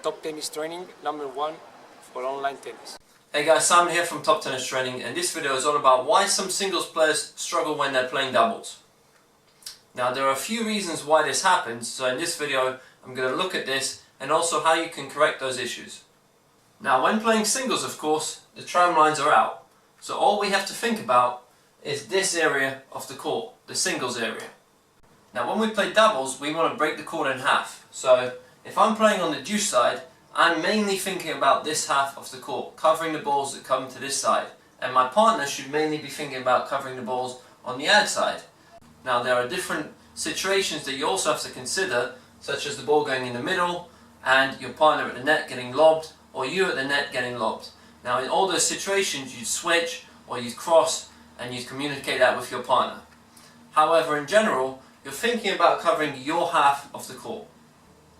Top Tennis Training #1 for online tennis. Hey guys, Simon here from Top Tennis Training, and this video is all about why some singles players struggle when they're playing doubles. Now there are a few reasons why this happens, so in this video I'm going to look at this and also how you can correct those issues. Now when playing singles, of course, the tram lines are out, so all we have to think about is this area of the court, the singles area. Now when we play doubles, we want to break the court in half, so if I'm playing on the deuce side, I'm mainly thinking about this half of the court, covering the balls that come to this side, and my partner should mainly be thinking about covering the balls on the ad side. Now there are different situations that you also have to consider, such as the ball going in the middle and your partner at the net getting lobbed, or you at the net getting lobbed. Now in all those situations you'd switch or you'd cross and you'd communicate that with your partner. However, in general, you're thinking about covering your half of the court.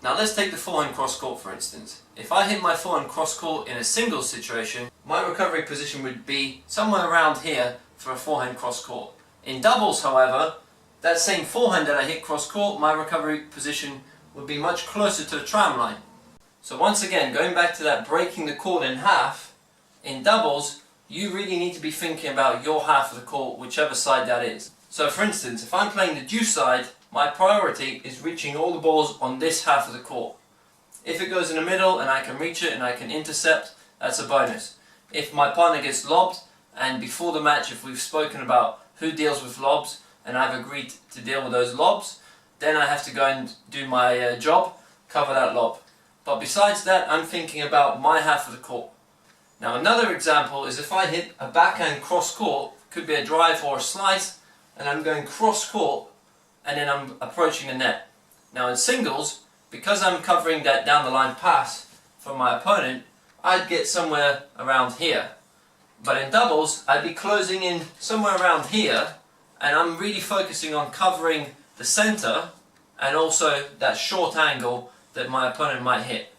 Now let's take the forehand cross court for instance. If I hit my forehand cross court in a singles situation, my recovery position would be somewhere around here for a forehand cross court. In doubles, however, that same forehand that I hit cross court, my recovery position would be much closer to the tram line. So once again, going back to that breaking the court in half, in doubles, you really need to be thinking about your half of the court, whichever side that is. So for instance, if I'm playing the deuce side, my priority is reaching all the balls on this half of the court. If it goes in the middle and I can reach it and I can intercept, that's a bonus. If my partner gets lobbed, and before the match if we've spoken about who deals with lobs and I've agreed to deal with those lobs, then I have to go and do my job, cover that lob. But besides that, I'm thinking about my half of the court. Now another example is if I hit a backhand cross court, could be a drive or a slice, and I'm going cross court and then I'm approaching the net. Now in singles, because I'm covering that down the line pass from my opponent, I'd get somewhere around here. But in doubles, I'd be closing in somewhere around here, and I'm really focusing on covering the center and also that short angle that my opponent might hit.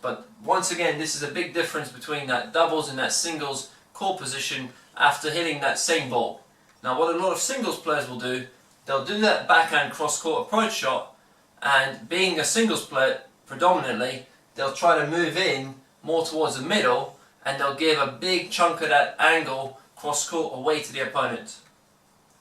But once again, this is a big difference between that doubles and that singles court position after hitting that same ball. Now what a lot of singles players will do, they'll do that backhand cross-court approach shot, and being a singles player predominantly, they'll try to move in more towards the middle and they'll give a big chunk of that angle cross-court away to the opponent.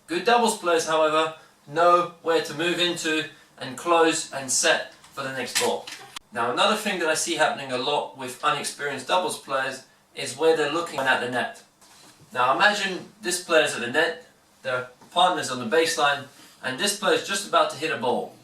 Good doubles players, however, know where to move into and close and set for the next ball. Now another thing that I see happening a lot with unexperienced doubles players is where they're looking at the net. Now imagine this player's at the net, their partner's on the baseline, and this player is just about to hit a ball.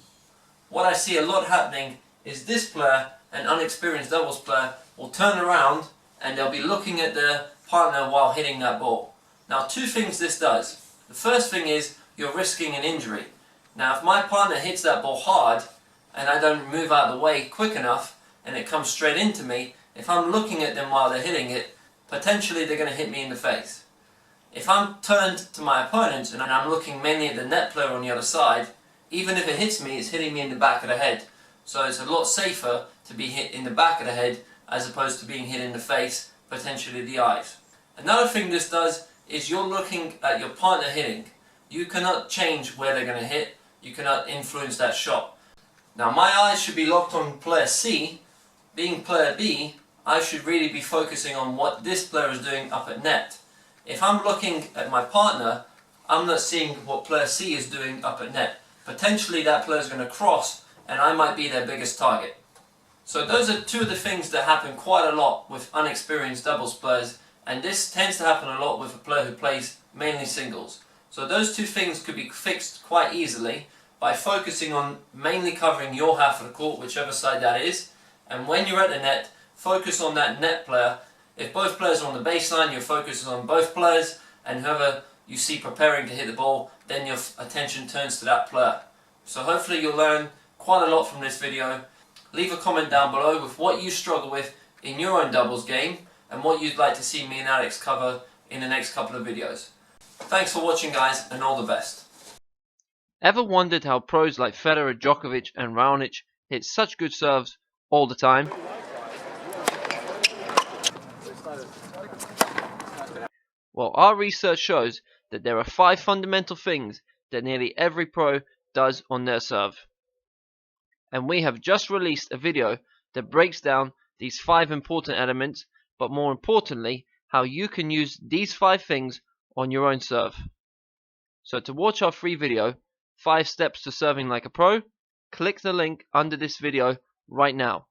What I see a lot happening is this player, an unexperienced doubles player, will turn around and they'll be looking at their partner while hitting that ball. Now two things this does. The first thing is you're risking an injury. Now if my partner hits that ball hard and I don't move out of the way quick enough and it comes straight into me, if I'm looking at them while they're hitting it, potentially they're going to hit me in the face. If I'm turned to my opponent and I'm looking mainly at the net player on the other side, even if it hits me, it's hitting me in the back of the head. So it's a lot safer to be hit in the back of the head as opposed to being hit in the face, potentially the eyes. Another thing this does is you're looking at your partner hitting. You cannot change where they're going to hit. You cannot influence that shot. Now my eyes should be locked on player C. Being player B, I should really be focusing on what this player is doing up at net. If I'm looking at my partner, I'm not seeing what player C is doing up at net. Potentially that player is going to cross and I might be their biggest target. So those are two of the things that happen quite a lot with unexperienced doubles players, and this tends to happen a lot with a player who plays mainly singles. So those two things could be fixed quite easily by focusing on mainly covering your half of the court, whichever side that is, and when you're at the net, focus on that net player. If both players are on the baseline, your focus is on both players, and whoever you see preparing to hit the ball, then your attention turns to that player. So hopefully you'll learn quite a lot from this video. Leave a comment down below with what you struggle with in your own doubles game and what you'd like to see me and Alex cover in the next couple of videos. Thanks for watching guys, and all the best. Ever wondered how pros like Federer, Djokovic and Raonic hit such good serves all the time? Well, our research shows that there are 5 fundamental things that nearly every pro does on their serve. And we have just released a video that breaks down these 5 important elements, but more importantly, how you can use these 5 things on your own serve. So to watch our free video, 5 steps to serving like a pro, click the link under this video right now.